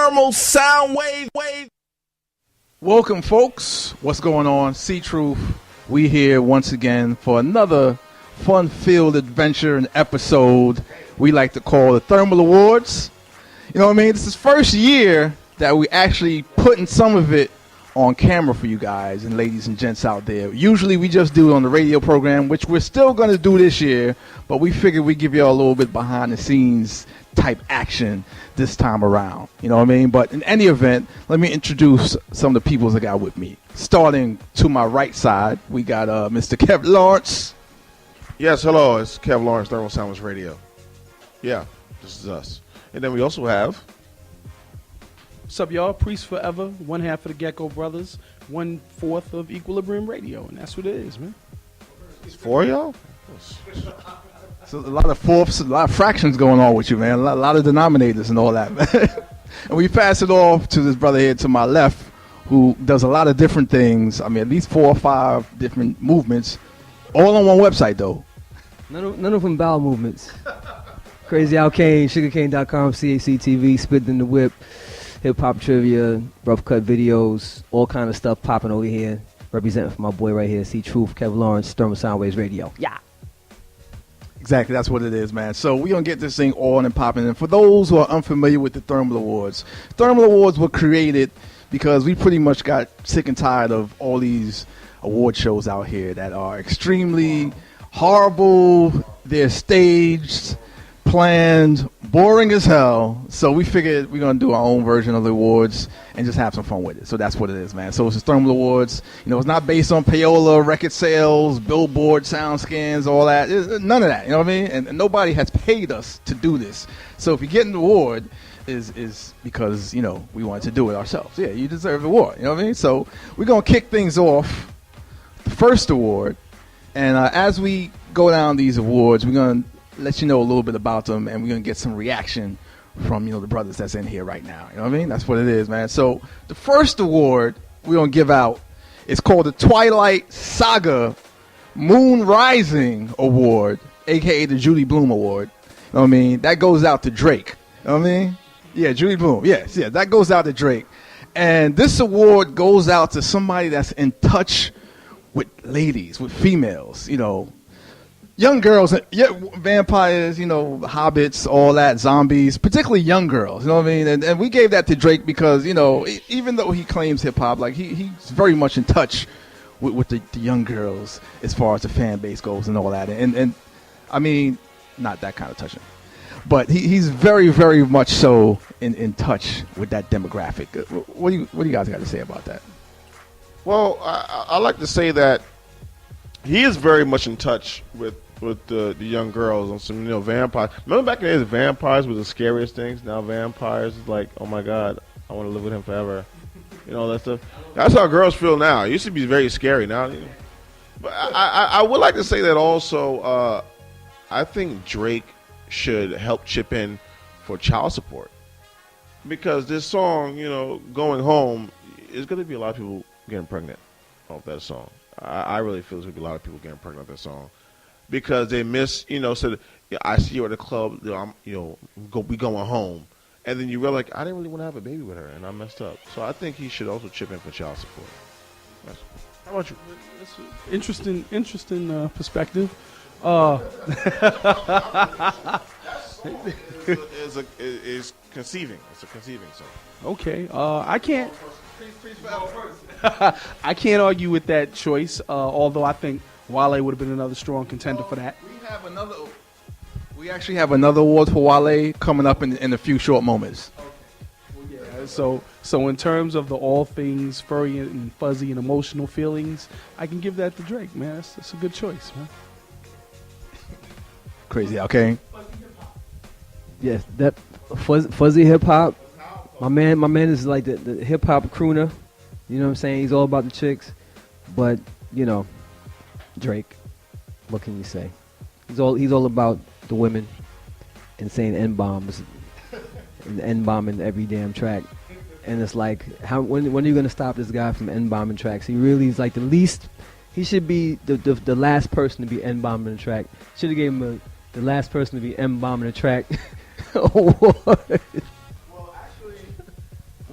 Thermal Soundwaves. Welcome, folks. What's going on? C.Truth. We here once again for another fun-filled adventure and episode we like to call the Thermal Awards. You know what I mean? This is first year that we actually putting some of it on camera for you guys and ladies and gents out there. Usually we just do it on the radio program, which we're still going to do this year, but we figured we'd give you all a little bit behind the scenes type action this time around. You know what I mean? But in any event, let me introduce some of the people that got with me. Starting to my right side, we got Mr. Kev Lawrence. Yes, hello. It's Kev Lawrence, Thermal Soundwaves Radio. Yeah, this is us. And then we also have... What's up, y'all? Priest Forever, one half of the Gecko Brothers, 1/4 of Equilibrium Radio, and that's what it is, man. It's four of y'all? So a lot of fourths, a lot of fractions going on with you, man. A lot of denominators and all that, man. And we pass it off to this brother here to my left, who does a lot of different things. I mean, at least 4 or 5 different movements, all on one website, though. None of them bowel movements. Crazy Al Cayne, sugarcane.com, CACTV, Spit in the Whip. Hip-hop trivia, rough cut videos, all kind of stuff popping over here. Representing for my boy right here, C.Truth, Kev Lawrence, Thermal Soundwaves Radio. Yeah. Exactly, that's what it is, man. So we're going to get this thing on and popping. And for those who are unfamiliar with the Thermal Awards were created because we pretty much got sick and tired of all these award shows out here that are extremely horrible. They're staged, planned, boring as hell. So we figured we're going to do our own version of the awards and just have some fun with it. So that's what it is, man. So it's the Thermal Awards. You know, it's not based on payola, record sales, billboard, soundscans, all that. None of that, you know what I mean? And nobody has paid us to do this. So if you get an award, is because, you know, we wanted to do it ourselves. Yeah, you deserve the award, you know what I mean? So we're going to kick things off, the first award. And as we go down these awards, we're going to let you know a little bit about them, and we're going to get some reaction from, you know, the brothers that's in here right now. You know what I mean? That's what it is, man. So the first award we're going to give out is called the Twilight Saga Moon Rising Award, a.k.a. the Julie Bloom Award. You know what I mean? That goes out to Drake. You know what I mean? Yeah, Julie Bloom. Yes, yeah, that goes out to Drake. And this award goes out to somebody that's in touch with ladies, with females, you know, young girls, yeah, vampires, you know, hobbits, all that, zombies, particularly young girls, you know what I mean? And we gave that to Drake because, you know, even though he claims hip-hop, like, he's very much in touch with the young girls as far as the fan base goes and all that. And I mean, not that kind of touching. But he's very, very much so in touch with that demographic. What do you guys got to say about that? Well, I like to say that he is very much in touch with the young girls on some, you know, vampires. Remember back in the days, vampires were the scariest things. Now vampires is like, oh my God, I want to live with him forever. You know, that stuff. That's how girls feel now. It used to be very scary now. You know. But I would like to say that also, I think Drake should help chip in for child support. Because this song, you know, Going Home, is going to be a lot of people getting pregnant off that song. I really feel there's going to be a lot of people getting pregnant off that song. Because they miss, you know, said, yeah, I see you at the club, we going home. And then you realize, like, I didn't really want to have a baby with her, and I messed up. So I think he should also chip in for child support. How about you? That's an interesting perspective. It's conceiving. It's a conceiving song. Okay. I can't argue with that choice, although I think Wale would have been another strong contender for that. We actually have another award for Wale coming up in a few short moments. Okay. Well, yeah. So in terms of the all things furry and fuzzy and emotional feelings, I can give that to Drake, man. That's a good choice, man. Crazy, okay? Yes, that fuzzy hip hop. My man is like the hip hop crooner. You know what I'm saying? He's all about the chicks, but you know, Drake. What can you say? He's all about the women and saying N-bombs and N-bombing every damn track. And it's like, when are you gonna stop this guy from N-bombing tracks? He really is like the least. He should be the last person to be N-bombing the track. Should have gave him the last person to be N-bombing the track award. Well, actually,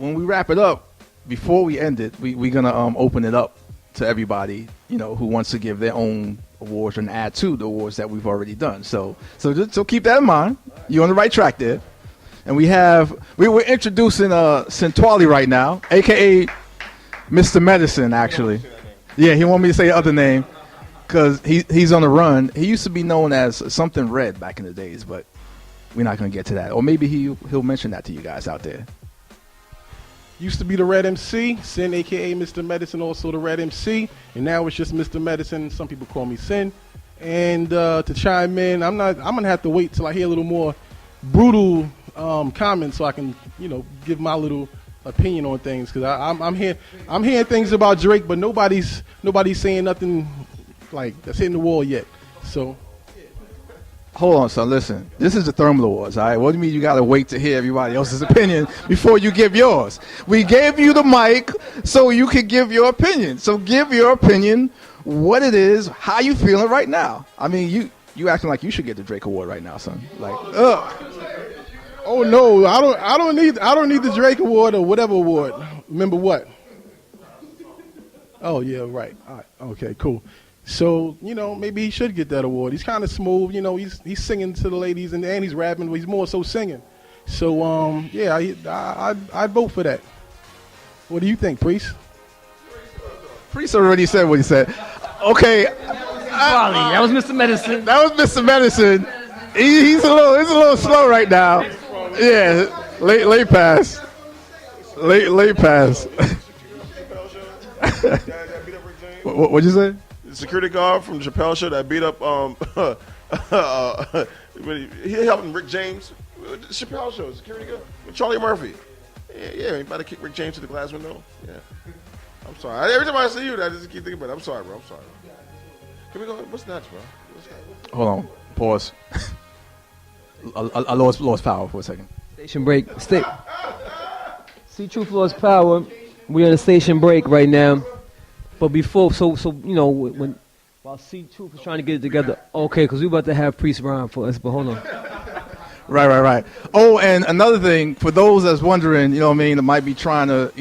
when we wrap it up, before we end it, we're gonna open it up to everybody, who wants to give their own awards and add to the awards that we've already done. So keep that in mind. You're on the right track there. And we're introducing Centwali right now, aka Mr Metasen, actually. Yeah, he wanted me to say the other name because he's on the run. He used to be known as something red back in the days, but we're not going to get to that. Or maybe he'll mention that to you guys out there. Used to be the Red MC, Sin, a.k.a. Mr. Metasen, also the Red MC. And now it's just Mr. Metasen. Some people call me Sin. And to chime in, I'm going to have to wait till I hear a little more brutal comments so I can, give my little opinion on things. Because I'm hearing things about Drake, but nobody's saying nothing like that's hitting the wall yet. So... Hold on, son. Listen, this is the Thermal Awards, all right? What do you mean you got to wait to hear everybody else's opinion before you give yours? We gave you the mic so you could give your opinion. So give your opinion, what it is, how you feeling right now. I mean, you acting like you should get the Drake Award right now, son. Like, ugh. Oh no, I don't need the Drake Award or whatever award. Remember what? Oh yeah, right. All right. Okay, cool. So, maybe he should get that award. He's kind of smooth, he's singing to the ladies and he's rapping, but he's more so singing. So, yeah, I'd vote for that. What do you think, Priest? Priest already said what he said. Okay. That was Mr. Metasen. That was Mr. Metasen. He's a little slow right now. Yeah, late pass. Late pass. What'd you say? The security guard from Chappelle Show that beat up he helping Rick James. Chappelle Show, security guard with Charlie Murphy. Yeah, he about to kick Rick James to the glass window. Yeah, I'm sorry. Every time I see you, I just keep thinking about it. I'm sorry, bro. I'm sorry. Can we go? What's next, bro? Hold on. Pause. I lost power for a second. Station break. C.Truth lost power. We're on a station break right now. But before, so while C.Truth was trying to get it together, okay, because we about to have Priest Ron for us, but hold on. Right. Oh, and another thing, for those that's wondering, that might be trying to,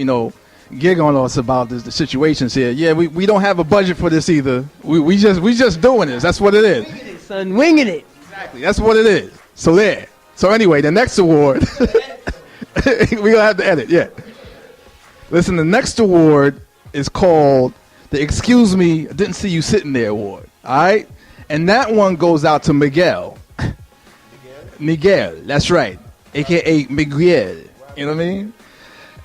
gig on us about the situations here. Yeah, we don't have a budget for this either. We just doing this. That's what it is. Winging it, son. Winging it. Exactly. That's what it is. So there. So anyway, the next award, we're going to have to edit, yeah. Listen, the next award is called the Excuse Me, I Didn't See You Sitting There Award. All right? And that one goes out to Miguel. Miguel, that's right. A.K.A. Miguel. You know what I mean?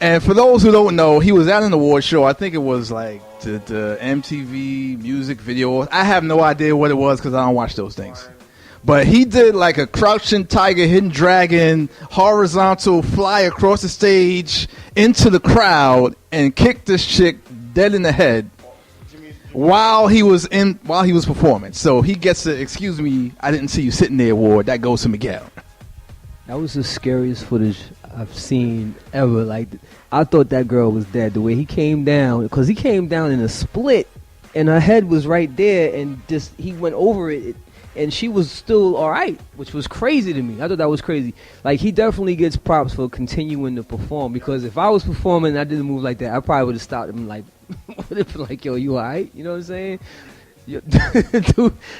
And for those who don't know, he was at an award show. I think it was like the MTV music video. I have no idea what it was because I don't watch those things. But he did like a crouching tiger, hidden dragon, horizontal fly across the stage into the crowd and kicked this chick dead in the head while he was performing. So he gets the Excuse Me, I Didn't See You Sitting There award. That goes to Miguel. That was the scariest footage I've seen ever. Like, I thought that girl was dead. The way he came down, because he came down in a split, and her head was right there, and just he went over it, and she was still all right, which was crazy to me. I thought that was crazy. Like, he definitely gets props for continuing to perform, because if I was performing and I didn't move like that, I probably would have stopped him like, yo, you all right? You know what I'm saying?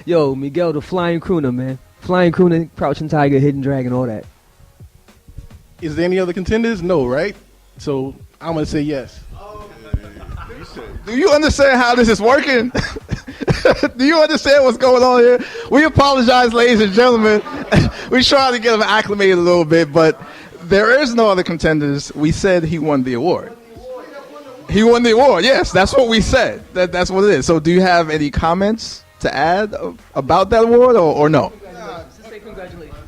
Yo, Miguel, the flying crooner, man. Flying crooner, crouching tiger, hidden dragon, all that. Is there any other contenders? No, right? So I'm going to say yes. Do you understand how this is working? Do you understand what's going on here? We apologize, ladies and gentlemen. We tried to get him acclimated a little bit, but there is no other contenders. We said he won the award. He won the award, yes. That's what we said. That's what it is. So do you have any comments to add about that award or no? Just say congratulations.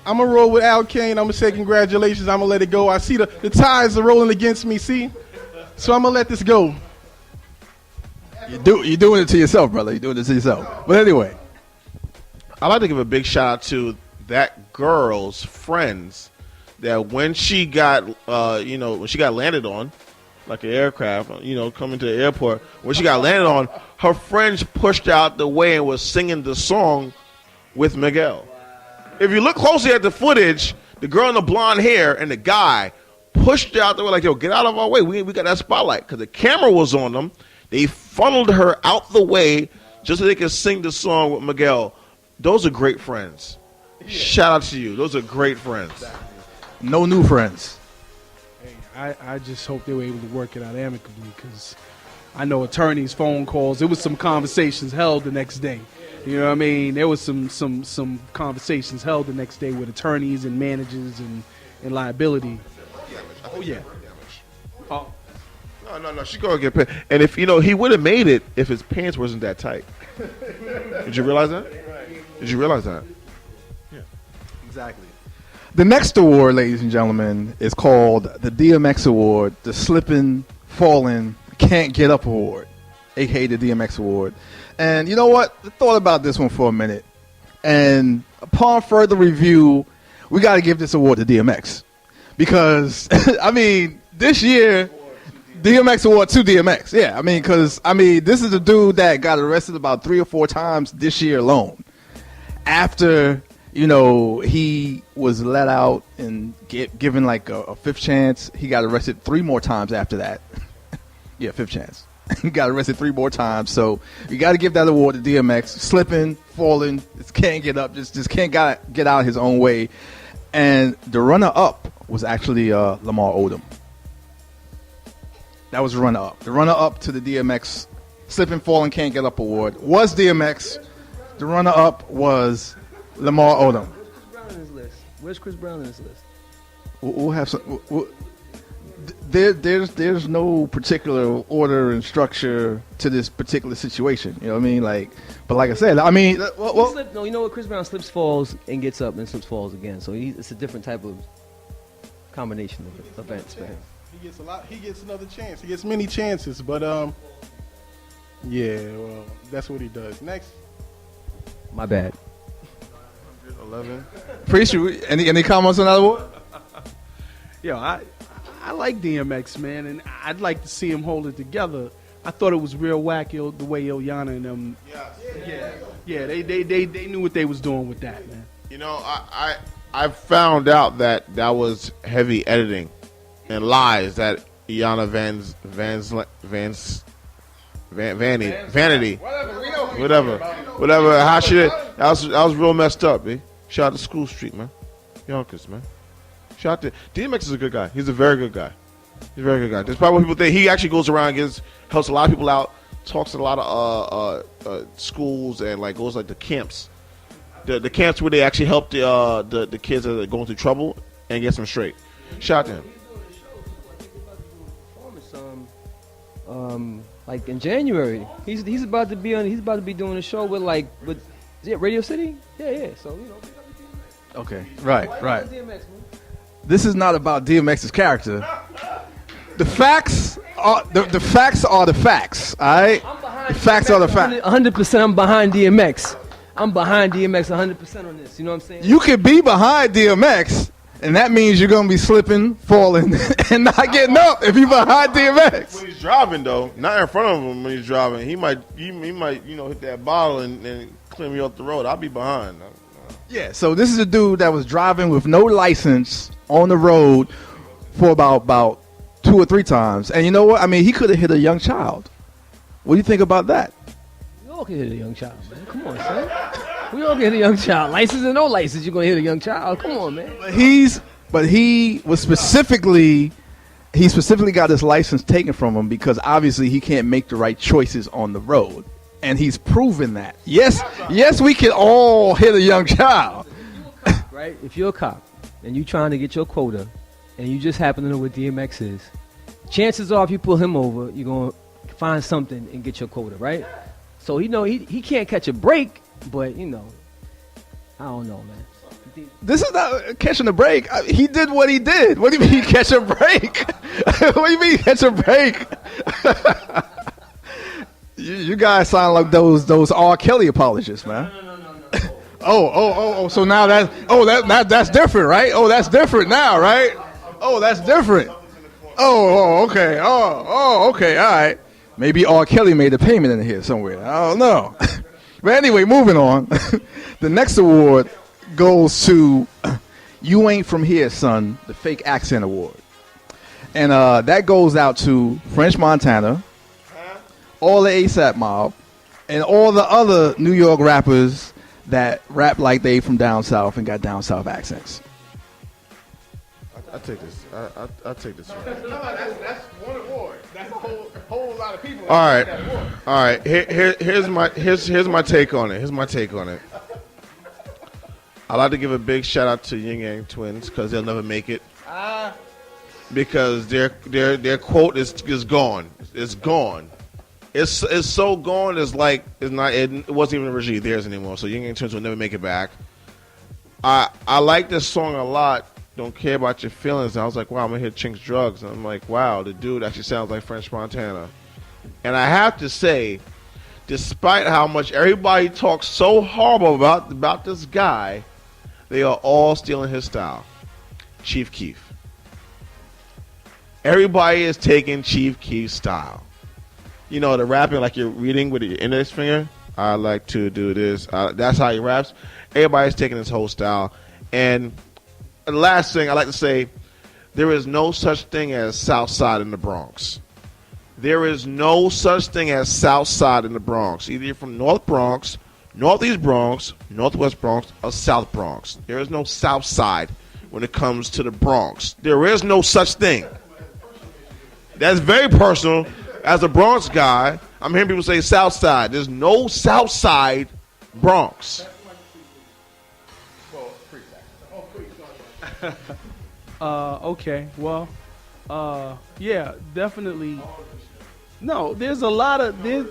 I'm going to roll with Cayne. I'm going to say congratulations. I'm going to let it go. I see the tides are rolling against me, see? So I'm going to let this go. You're doing it to yourself, brother. You're doing it to yourself. But anyway. I'd like to give a big shout out to that girl's friends that when she got, when she got landed on, like an aircraft, coming to the airport, when she got landed on, her friends pushed out the way and was singing the song with Miguel. If you look closely at the footage, the girl in the blonde hair and the guy pushed her out the way, like, yo, get out of our way. We got that spotlight. Because the camera was on them. They funneled her out the way just so they could sing the song with Miguel. Those are great friends. Yeah. Shout out to you. Those are great friends. Exactly. No new friends. Hey, I just hope they were able to work it out amicably, because I know attorneys' phone calls. There was some conversations held the next day. You know what I mean? There was some conversations held the next day with attorneys and managers and liability. Oh, yeah. Oh. No. She's going to get paid. And if, he would have made it if his pants wasn't that tight. Did you realize that? Did you realize that? Yeah. Exactly. The next award, ladies and gentlemen, is called the DMX Award, the Slippin', Fallin', Can't Get Up Award, a.k.a. the DMX Award. And you know what? I thought about this one for a minute. And upon further review, we got to give this award to DMX. Because, this year, DMX Award to DMX. Yeah, because, this is a dude that got arrested about 3 or 4 times this year alone. After, he was let out and given like a 5th chance, he got arrested 3 more times after that. Yeah, 5th chance. He got arrested 3 more times. So you got to give that award to DMX. Slipping, falling, just can't get up, just can't get out his own way. And the runner-up was actually Lamar Odom. That was the runner-up. The runner-up to the DMX Slipping, Falling, Can't Get Up Award was DMX. The runner-up was Lamar Odom. Where's Chris Brown in this list? We'll have some. There's no particular order and structure to this particular situation. You know what I mean? But like I said, you know what? Chris Brown slips, falls, and gets up, and slips, falls again. So it's a different type of combination of events for him. He gets He gets another chance. He gets many chances, but yeah. Well, that's what he does. Next. My bad. 11. Appreciate any comments on that award? Yo, I like DMX, man, and I'd like to see him hold it together. I thought it was real wacky the way Ilyana and them. Yeah, they knew what they was doing with that, man. I found out that was heavy editing and lies that Ilyana Vanity, whatever. How should that was real messed up, eh? Shout out to School Street, man. Yonkers, man. Shout out to DMX is a good guy. He's a very good guy. That's probably what people think. He actually goes around, helps a lot of people out, talks to a lot of schools and goes to camps, the camps where they actually help the kids that are going through trouble and get them straight. Shout out to him. In January, he's about to be doing a show with is it Radio City? Yeah. So Okay, right. This is not about DMX's character. The facts are the facts. All right. The facts are the facts. 100%. I'm behind DMX. I'm behind DMX 100% on this. You know what I'm saying? You could be behind DMX, and that means you're gonna be slipping, falling, and not getting up if you're behind DMX. When he's driving, though, not in front of him when he's driving, he might hit that bottle and clear me off the road. I'll be behind. Yeah. So this is a dude that was driving with no license on the road for about 2 or 3 times, and you know what? He could have hit a young child. What do you think about that? We all can hit a young child, man. Come on, son. We all can hit a young child. License or no license, you're gonna hit a young child. Come on, man. But he specifically got his license taken from him because obviously he can't make the right choices on the road, and he's proven that. Yes, we can all hit a young child. Right? If you're a cop and you're trying to get your quota, and you just happen to know what DMX is, chances are if you pull him over, you're going to find something and get your quota, right? So he can't catch a break, but I don't know, man. This is not catching a break. He did what he did. What do you mean catch a break? What do you mean catch a break? You guys sound like those R.Kelly apologists, man. No. Oh, so now that's different, right? Oh, that's different now, right? Oh, that's different. Okay. Okay, all right. Maybe R.Kelly made a payment in here somewhere. I don't know. But anyway, moving on. The next award goes to You Ain't From Here, Son, the Fake Accent Award. And that goes out to French Montana, all the ASAP Mob, and all the other New York rappers that rap like they from down south and got down south accents. I take this. I take this one. That's one award. That's a whole lot of people. All right, all right. Here's my take on it. Here's my take on it. I'd like to give a big shout out to Yin Yang Twins because they'll never make it. Because their quote is gone. It's gone. It's so gone. It's like it wasn't even originally theirs anymore. So Yin Yang Twins will never make it back. I like this song a lot. Don't care about your feelings. And I was like, wow, I'm gonna hear Chink's Drugs. And I'm like, wow, the dude actually sounds like French Montana. And I have to say, despite how much everybody talks so horrible about this guy, they are all stealing his style. Chief Keef. Everybody is taking Chief Keef's style. You know, the rapping like you're reading with your index finger. I like to do this. That's how he raps. Everybody's taking his whole style. And the last thing I like to say, there is no such thing as South Side in the Bronx. There is no such thing as South Side in the Bronx. Either you're from North Bronx, Northeast Bronx, Northwest Bronx, or South Bronx. There is no South Side when it comes to the Bronx. There is no such thing. That's very personal. As a Bronx guy, I'm hearing people say South Side. There's no South Side Bronx. Okay. Well, yeah, definitely. No, there's a lot of there's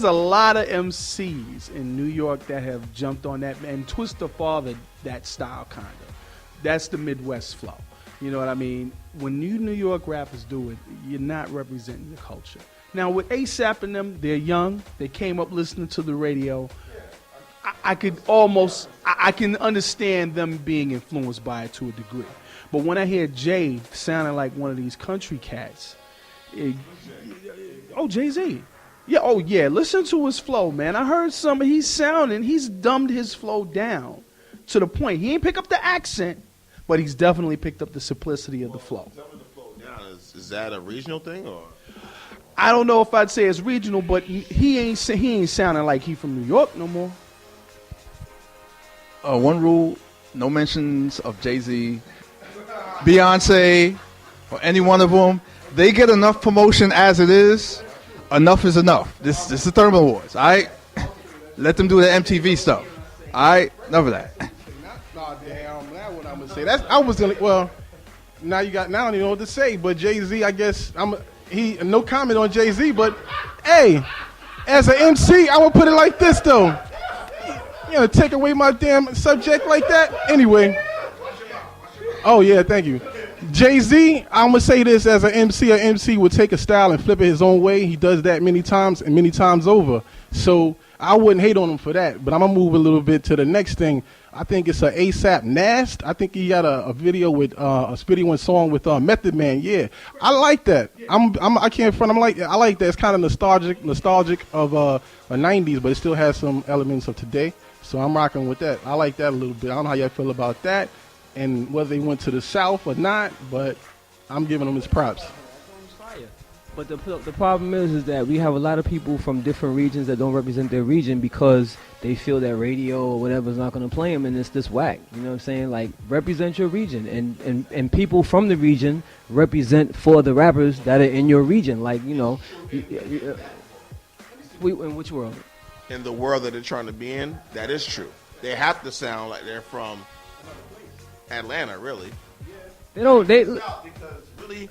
a lot of MCs in New York that have jumped on that and Twister fathered that style kind of. That's the Midwest flow. You know what I mean? When you New York rappers do it, you're not representing the culture. Now with ASAP and them, they're young. They came up listening to the radio. I can understand them being influenced by it to a degree. But when I hear Jay sounding like one of these country cats, Jay-Z. Yeah, listen to his flow, man. I heard he's dumbed his flow down to the point. He ain't pick up the accent, but he's definitely picked up the simplicity of the flow. Is that a regional thing or? I don't know if I'd say it's regional, but he ain't sounding like he from New York no more. One rule, no mentions of Jay-Z, Beyonce, or any one of them. They get enough promotion as it is. Enough is enough. This is the Thermal Awards. Let them do the MTV stuff. Enough of that. Now what I'm gonna say. Now I don't even know what to say. But Jay-Z, I guess no comment on Jay-Z. But hey, as an MC, I would put it like this though. You know, take away my damn subject like that? Anyway. Oh, yeah, thank you. Jay-Z, I'm going to say this as an MC would take a style and flip it his own way. He does that many times and many times over. So I wouldn't hate on him for that. But I'm going to move a little bit to the next thing. I think it's a ASAP Nast. I think he got a video with a Spitty One song with Method Man. Yeah, I like that. I can't front. I like that. It's kind of nostalgic of the 90s, but it still has some elements of today. So I'm rocking with that. I like that a little bit. I don't know how y'all feel about that and whether they went to the South or not, but I'm giving them his props. But the problem is that we have a lot of people from different regions that don't represent their region because they feel that radio or whatever is not going to play them and it's this whack. You know what I'm saying? Like, represent your region. And people from the region represent for the rappers that are in your region. Like, you know, in which world? In the world that they're trying to be in, that is true. They have to sound like they're from Atlanta, really. Because really,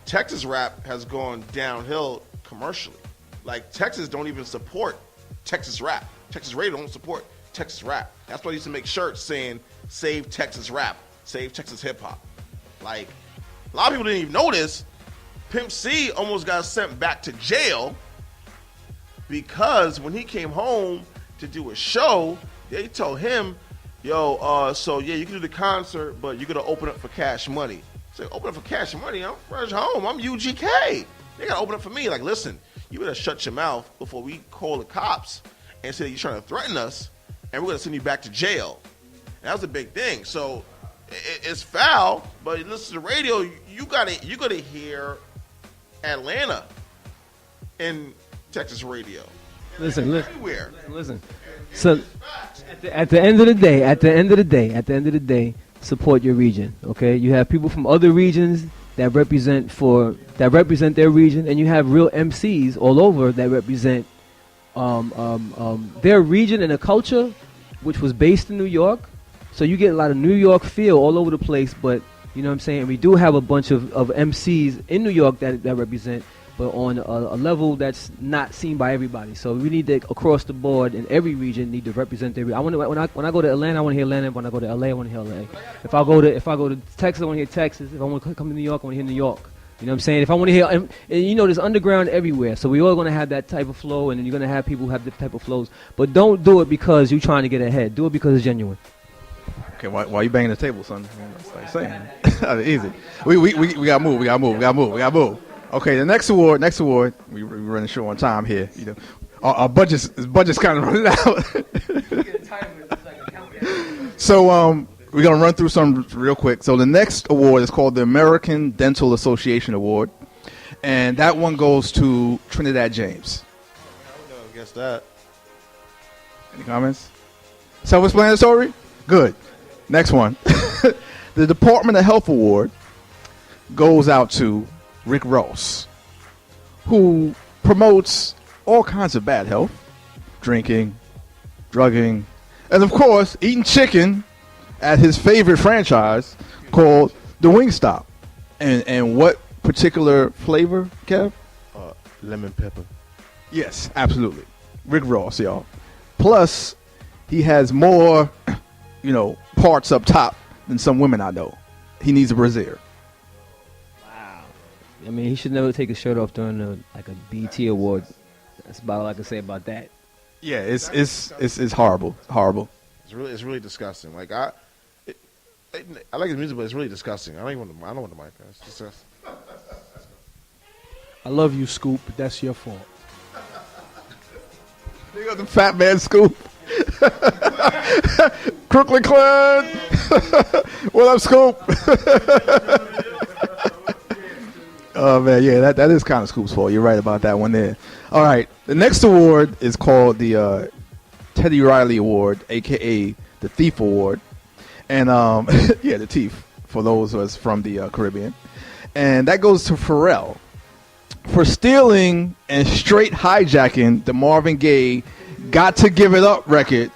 Texas rap has gone downhill commercially. Like, Texas don't even support Texas rap. Texas radio don't support Texas rap. That's why they used to make shirts saying, save Texas rap, save Texas hip hop. Like, a lot of people didn't even know this. Pimp C almost got sent back to jail because when he came home to do a show, they told him, yo, you can do the concert, but you're going to open up for Cash Money. So open up for Cash Money? I'm fresh home. I'm UGK. They got to open up for me. Like, listen, you better shut your mouth before we call the cops and say you're trying to threaten us, and we're going to send you back to jail. And that was a big thing. So it's foul. But you listen to the radio, you gotta hear Atlanta in Texas radio. Listen. Everywhere. Listen. So at the end of the day, support your region. Okay, you have people from other regions that represent their region, and you have real MCs all over that represent their region and a culture which was based in New York. So you get a lot of New York feel all over the place, but you know what I'm saying? We do have a bunch of MCs in New York that represent, but on a level that's not seen by everybody. So we need to, across the board, in every region, need to represent their region. I want to, when I go to Atlanta, I want to hear Atlanta. When I go to LA, I want to hear LA. If I go to Texas, I want to hear Texas. If I want to come to New York, I want to hear New York. You know what I'm saying? If I want to hear, and you know, there's underground everywhere. So we all going to have that type of flow, and then you're going to have people who have different type of flows. But don't do it because you're trying to get ahead. Do it because it's genuine. Okay, why you banging the table, son? That's like saying. Easy. We gotta move. Okay, the next award. We running short on time here. You know, our budget's kind of running out. So we're gonna run through some real quick. So the next award is called the American Dental Association Award, and that one goes to Trinidad James. I guess that. Any comments? Self-explanatory? Good. Next one. The Department of Health Award goes out to Rick Ross, who promotes all kinds of bad health, drinking, drugging, and of course, eating chicken at his favorite franchise called the Wingstop. And what particular flavor, Kev? Lemon pepper. Yes, absolutely. Rick Ross, y'all. Plus, he has more, parts up top than some women I know. He needs a brassiere. Wow. I mean, he should never take his shirt off during a BET award. That's about all I can say about that. Yeah, it's horrible. Horrible. It's really disgusting. Like I like his music, but it's really disgusting. I don't want the mic. It's disgusting. I love you, Scoop, but that's your fault. You got the fat man Scoop. Crooklyn Clan. What up, Scoop? Oh man, yeah, that is kind of Scoop's fault. You're right about that one there. All right, the next award is called the Teddy Riley Award, aka the Thief Award, and yeah, the Thief for those of us from the Caribbean, and that goes to Pharrell for stealing and straight hijacking the Marvin Gaye "Got to Give It Up" record,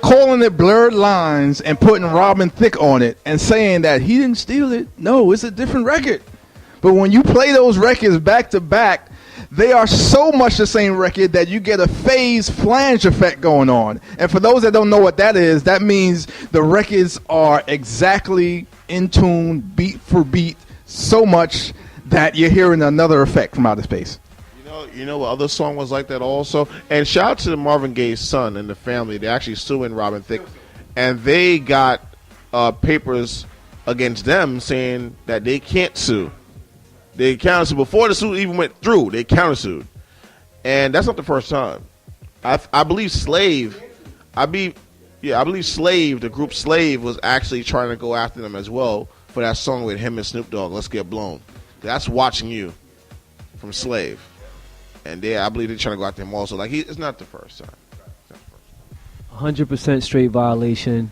calling it Blurred Lines and putting Robin Thicke on it and saying that he didn't steal it. No, it's a different record. But when you play those records back to back, they are so much the same record that you get a phase flange effect going on. And for those that don't know what that is, that means the records are exactly in tune, beat for beat, so much that you're hearing another effect from outer space. You know what other song was like that also? And shout out to the Marvin Gaye's son and the family. They're actually suing Robin Thicke. And they got papers against them saying that they can't sue. They countersued. Before the suit even went through, they countersued. And that's not the first time. I believe Slave, the group Slave was actually trying to go after them as well for that song with him and Snoop Dogg, Let's Get Blown. That's Watching You from Slave. And I believe they're trying to go after him also. It's not the first time. 100% straight violation.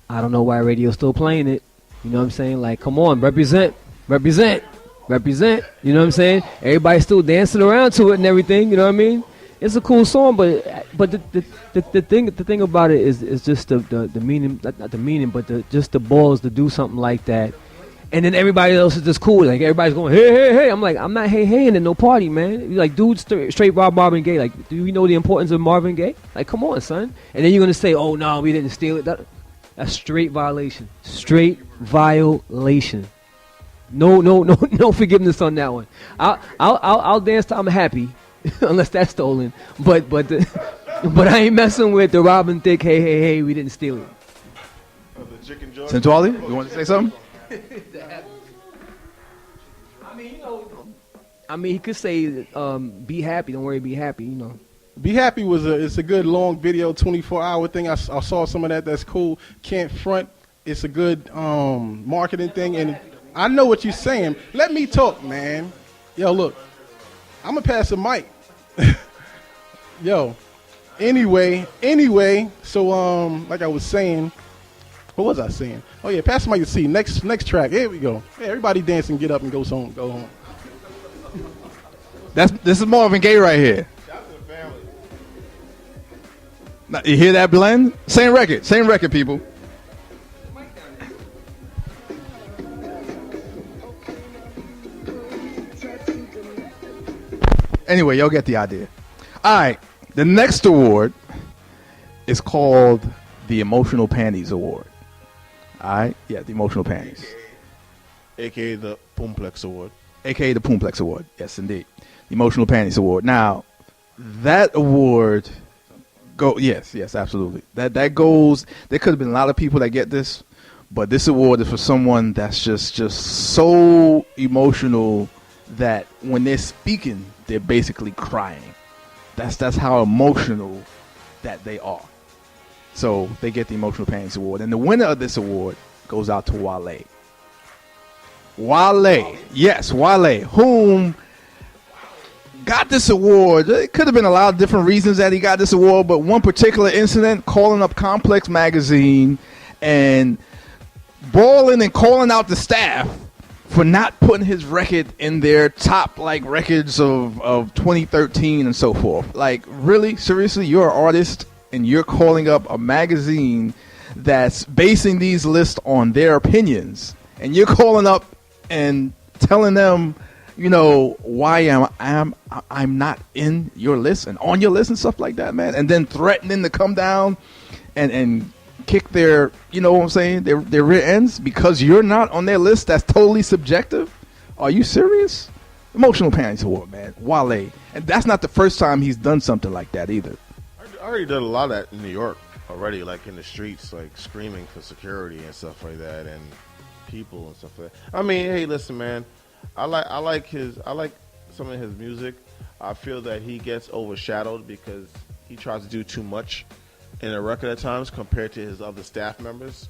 I don't know why radio's still playing it. You know what I'm saying? Like, come on, represent. You know what I'm saying? Everybody's still dancing around to it and everything. You know what I mean? It's a cool song, but the thing about it is just the meaning, not the meaning, but just the balls to do something like that. And then everybody else is just cool. Like, everybody's going, hey. I'm like, I'm not hey-haying in no party, man. Like, dude, straight rob Marvin Gaye. Like, do you know the importance of Marvin Gaye? Like, come on, son. And then you're going to say, oh, no, we didn't steal it. That's straight violation. Straight violation. No forgiveness on that one. I'll dance till I'm happy, unless that's stolen. But I ain't messing with the Robin Thicke, hey, we didn't steal it. Centrali, you want to say something? I mean, he could say, be happy. Don't worry, be happy. You know. Be Happy it's a good long video, 24-hour thing. I saw some of that. That's cool. Can't Front. it's a good marketing thing, and I know what you're saying. Let me talk, man. Yo, look, I'm gonna pass the mic. Yo, anyway. So like I was saying, what was I saying? Oh yeah, pass the mic to C. Next track. Here we go. Hey, everybody dance and get up and go home. This is Marvin Gaye right here. Shout out to the family. Now, you hear that blend? Same record, people. Anyway, y'all get the idea. All right, the next award is called the Emotional Panties Award. All right, yeah, the Emotional Panties. AKA the Poomplex Award. AKA the Poomplex Award. Yes, indeed. The Emotional Panties Award. Now, that award yes, absolutely. That goes, there could have been a lot of people that get this, but this award is for someone that's just so emotional that when they're speaking, they're basically crying. That's how emotional that they are. So they get the Emotional Panties Award. And the winner of this award goes out to Wale. Wale, whom got this award. It could have been a lot of different reasons that he got this award, but one particular incident, calling up Complex Magazine and bawling and calling out the staff for not putting his record in their top records of 2013 and so forth. Like, really? Seriously? You're an artist and you're calling up a magazine that's basing these lists on their opinions, and you're calling up and telling them, why I'm not in your list and on your list and stuff like that, man, and then threatening to come down and kick their, what I'm saying, their rear ends because you're not on their list. That's totally subjective. Are you serious? Emotional Panties Award, man. Wale. And that's not the first time he's done something like that either. I already did a lot of that in New York already, like in the streets, like screaming for security and stuff like that, and people and stuff like that. I mean, hey, listen, man. I like some of his music. I feel that he gets overshadowed because he tries to do too much in a record at times compared to his other staff members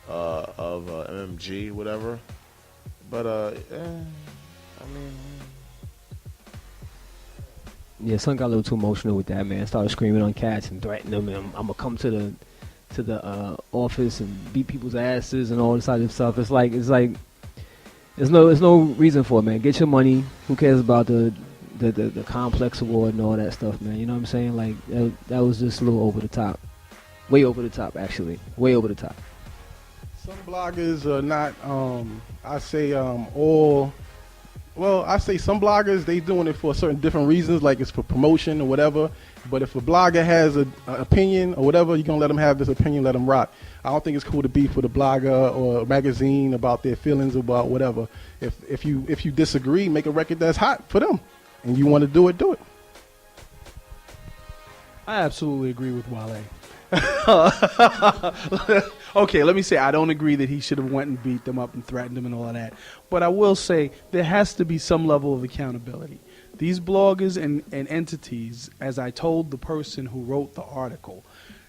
of MMG, whatever. But I mean, yeah, son got a little too emotional with that, man. Started screaming on cats and threatening them. And I'm gonna come to the office and beat people's asses and all this other stuff. It's like there's no reason for it, man. Get your money. Who cares about the Complex Award and all that stuff, man? You know what I'm saying? Like that was just a little over the top. Way over the top, actually. Way over the top. Some bloggers are not. I say all. Well, I say some bloggers, they doing it for certain different reasons, like it's for promotion or whatever. But if a blogger has an opinion or whatever, you're going to let them have this opinion, let them rock. I don't think it's cool to be for the blogger or a magazine about their feelings about whatever. If you disagree, make a record that's hot for them. And you want to do it, do it. I absolutely agree with Wale. Okay, let me say I don't agree that he should have went and beat them up and threatened them and all of that. But I will say there has to be some level of accountability. These bloggers and entities, as I told the person who wrote the article,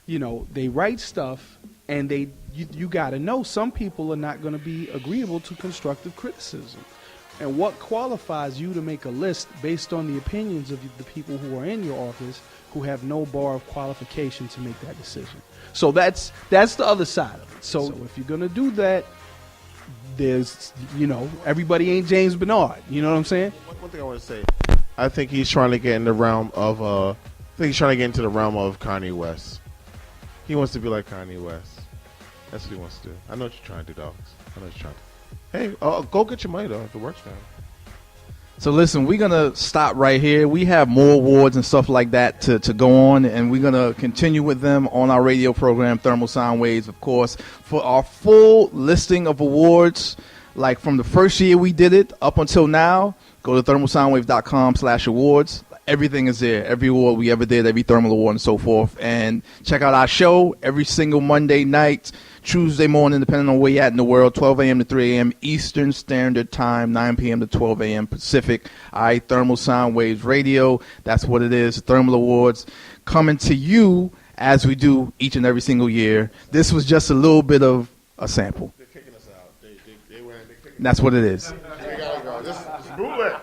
they write stuff and you got to know some people are not going to be agreeable to constructive criticism. And what qualifies you to make a list based on the opinions of the people who are in your office who have no bar of qualification to make that decision? So that's the other side of it. So if you're going to do that, there's, everybody ain't James Bernard. You know what I'm saying? One thing I want to say, I think he's trying to get in the realm of, into the realm of Kanye West. He wants to be like Kanye West. That's what he wants to do. I know what you're trying to do, dogs. I know what you're trying to do. Hey, go get your money, though, if it works, man. So listen, we're going to stop right here. We have more awards and stuff like that to go on, and we're going to continue with them on our radio program, Thermal Soundwaves, of course. For our full listing of awards, like from the first year we did it up until now, go to thermalsoundwaves.com/awards. Everything is there. Every award we ever did, every thermal award and so forth. And check out our show every single Monday night, Tuesday morning, depending on where you're at in the world, 12 a.m. to 3 a.m. Eastern Standard Time, 9 p.m. to 12 a.m. Pacific. All right, Thermal Soundwaves Radio. That's what it is. Thermal Awards coming to you as we do each and every single year. This was just a little bit of a sample. They're kicking us out. They went. That's what it is. We gotta go. This is bootleg.